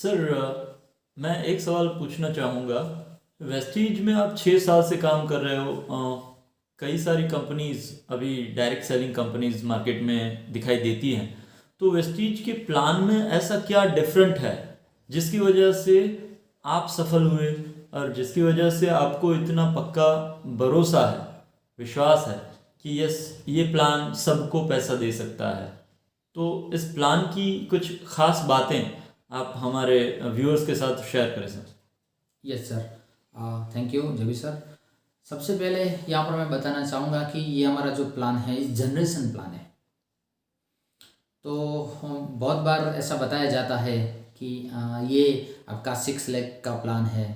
Sir मैं एक सवाल पूछना चाहूँगा। वेस्टीज में आप 6 साल से काम कर रहे हो। कई सारी कंपनीज अभी डायरेक्ट सेलिंग कंपनीज मार्केट में दिखाई देती हैं। तो वेस्टीज के प्लान में ऐसा क्या डिफरेंट है जिसकी वजह से आप सफल हुए और जिसकी वजह से आपको इतना पक्का भरोसा है, विश्वास है कि यस, ये प्लान सबको पैसा दे सकता है। तो इस प्लान की कुछ खास बातें आप हमारे व्यूअर्स के साथ शेयर करें sir. Yes sir. Thank you जबी सर। सबसे पहले यहाँ पर मैं बताना चाहूँगा कि ये हमारा जो प्लान है ये जनरेशन प्लान है। तो बहुत बार ऐसा बताया जाता है कि ये आपका 6 लाख का प्लान है,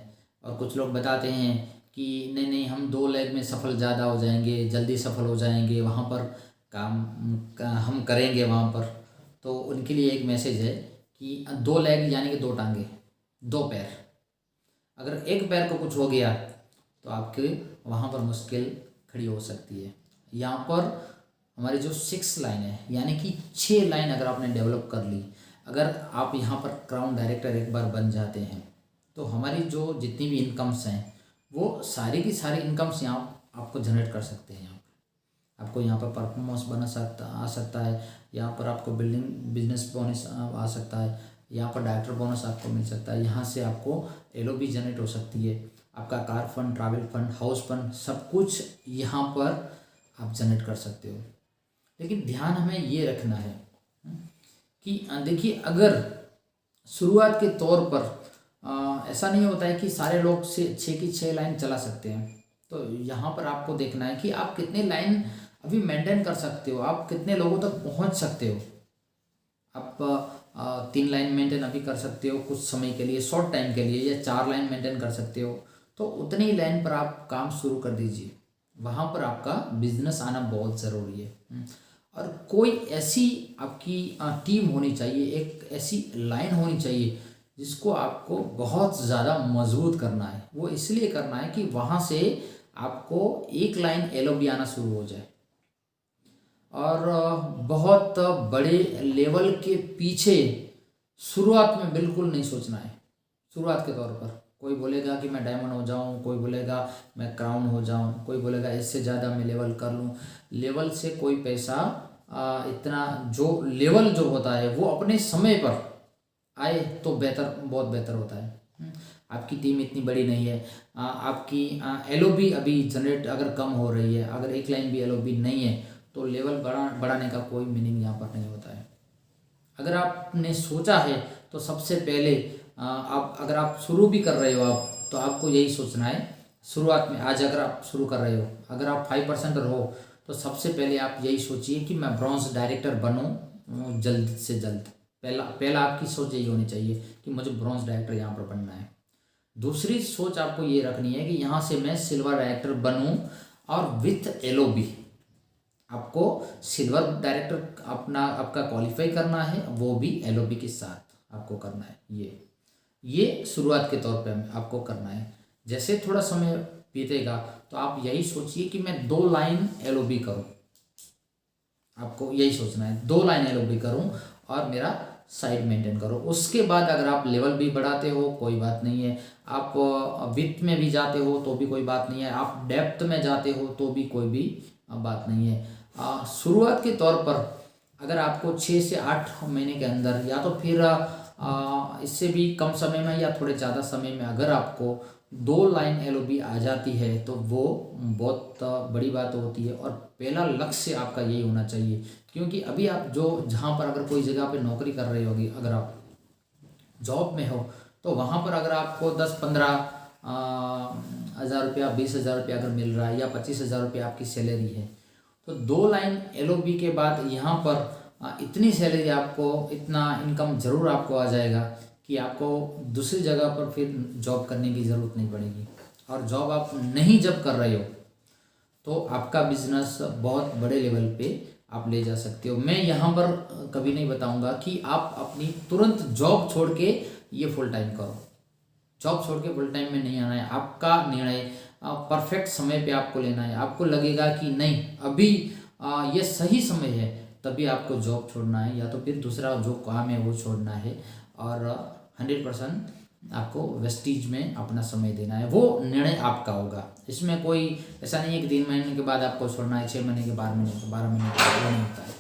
और कुछ लोग बताते हैं कि नहीं नहीं, हम 2 लाख में सफल ज़्यादा हो जाएंगे, जल्दी सफल हो जाएंगे, वहाँ पर काम हम करेंगे वहाँ पर। तो उनके लिए एक मैसेज है कि 2 लाख यानी कि 2 टांगे, 2 पैर। अगर एक पैर को कुछ हो गया तो आपके वहाँ पर मुश्किल खड़ी हो सकती है। यहाँ पर हमारी जो 6 लाइन है यानी कि 6 लाइन अगर आपने डेवलप कर ली, अगर आप यहाँ पर क्राउन डायरेक्टर एक बार बन जाते हैं तो हमारी जो जितनी भी इनकम्स हैं वो सारी की सारी इनकम्स यहाँ आपको जनरेट कर सकते हैं। यहाँ पर आपको यहाँ पर परफॉर्मेंस आ सकता है, यहाँ पर आपको बिल्डिंग बिजनेस बोनस आ सकता है, यहाँ पर डायरेक्टर बोनस आपको मिल सकता है, यहाँ से आपको एलओबी जनरेट हो सकती है, आपका car fund, travel fund, house fund, सब कुछ यहाँ पर आप जनरेट कर सकते हो। लेकिन ध्यान हमें ये रखना है कि देखिए, अगर शुरुआत के तौर पर ऐसा नहीं होता है कि सारे लोग से 6 की 6 लाइन चला सकते हैं। तो यहाँ पर आपको देखना है कि आप कितने लाइन अभी मेंटेन कर सकते हो, आप कितने लोगों तक पहुँच सकते हो। आप 3 लाइन मेंटेन अभी कर सकते हो कुछ समय के लिए, शॉर्ट टाइम के लिए, या 4 लाइन मेंटेन कर सकते हो। तो उतनी लाइन पर आप काम शुरू कर दीजिए, वहाँ पर आपका बिजनेस आना बहुत ज़रूरी है। और कोई ऐसी आपकी टीम होनी चाहिए, एक ऐसी लाइन होनी चाहिए जिसको आपको बहुत ज़्यादा मजबूत करना है। वो इसलिए करना है कि वहाँ से आपको एक लाइन एलओबी आना शुरू हो जाए, और बहुत बड़े लेवल के पीछे शुरुआत में बिल्कुल नहीं सोचना है। शुरुआत के तौर पर कोई बोलेगा कि मैं डायमंड हो जाऊं, कोई बोलेगा मैं क्राउन हो जाऊं, कोई बोलेगा इससे ज़्यादा मैं लेवल कर लूं। लेवल से कोई पैसा इतना, जो लेवल जो होता है वो अपने समय पर आए तो बेहतर, बहुत बेहतर होता है। आपकी टीम इतनी बड़ी नहीं है, आपकी एलओबी अभी जनरेट अगर कम हो रही है, अगर एक लाइन भी एलओबी नहीं है, तो लेवल बढ़ाने का कोई मीनिंग यहाँ पर नहीं होता है। अगर आपने सोचा है तो सबसे पहले आप, अगर आप शुरू भी कर रहे हो आप, तो आपको यही सोचना है शुरुआत में। आज अगर आप शुरू कर रहे हो, अगर आप 5% हो, तो सबसे पहले आप यही सोचिए कि मैं ब्रॉन्ज डायरेक्टर बनूं जल्द से जल्द। पहला पहला आपकी सोच यही होनी चाहिए कि मुझे ब्रॉन्ज डायरेक्टर यहाँ पर बनना है। दूसरी सोच आपको ये रखनी है कि यहाँ से मैं सिल्वर डायरेक्टर बनूं, और विथ एलओबी। आपको सिल्वर डायरेक्टर आपका क्वालिफाई करना है, वो भी एलओबी के साथ आपको करना है। ये शुरुआत के तौर पे आपको करना है। जैसे थोड़ा समय बीतेगा तो आप यही सोचिए कि मैं 2 लाइन एलओबी करूं। आपको यही सोचना है, 2 लाइन एलओबी करूं और मेरा साइड मेंटेन करो। उसके बाद अगर आप लेवल भी बढ़ाते हो कोई बात नहीं है, आप विथ में भी जाते हो तो भी कोई बात नहीं है, आप डेप्थ में जाते हो तो भी कोई भी बात नहीं है। शुरुआत के तौर पर अगर आपको 6 से 8 महीने के अंदर, या तो फिर इससे भी कम समय में या थोड़े ज़्यादा समय में, अगर आपको 2 लाइन एलओबी आ जाती है तो वो बहुत बड़ी बात होती है। और पहला लक्ष्य आपका यही होना चाहिए, क्योंकि अभी आप जो जहाँ पर अगर कोई जगह पे नौकरी कर रहे होगी, अगर आप जॉब में हो, तो वहाँ पर अगर आपको 10-15 हज़ार रुपया, 20,000 रुपया अगर मिल रहा है, या 25,000 रुपया आपकी सैलरी है, तो 2 लाइन एलओबी के बाद यहाँ पर इतनी सैलरी आपको, इतना इनकम ज़रूर आपको आ जाएगा कि आपको दूसरी जगह पर फिर जॉब करने की ज़रूरत नहीं पड़ेगी। और जॉब आप नहीं जब कर रहे हो तो आपका बिजनेस बहुत बड़े लेवल पे आप ले जा सकते हो। मैं यहाँ पर कभी नहीं बताऊँगा कि आप अपनी तुरंत जॉब छोड़ के ये फुल टाइम करो। जॉब छोड़ के फुल टाइम में नहीं आना है, आपका निर्णय परफेक्ट समय पे आपको लेना है। आपको लगेगा कि नहीं अभी ये सही समय है, तभी आपको जॉब छोड़ना है, या तो फिर दूसरा जो काम है वो छोड़ना है। और 100% आपको वेस्टीज में अपना समय देना है। वो निर्णय आपका होगा, इसमें कोई ऐसा नहीं है कि 3 महीने के बाद आपको छोड़ना है, 6 महीने के 12 महीने के 12 महीने के बाद, वो नहीं होता है।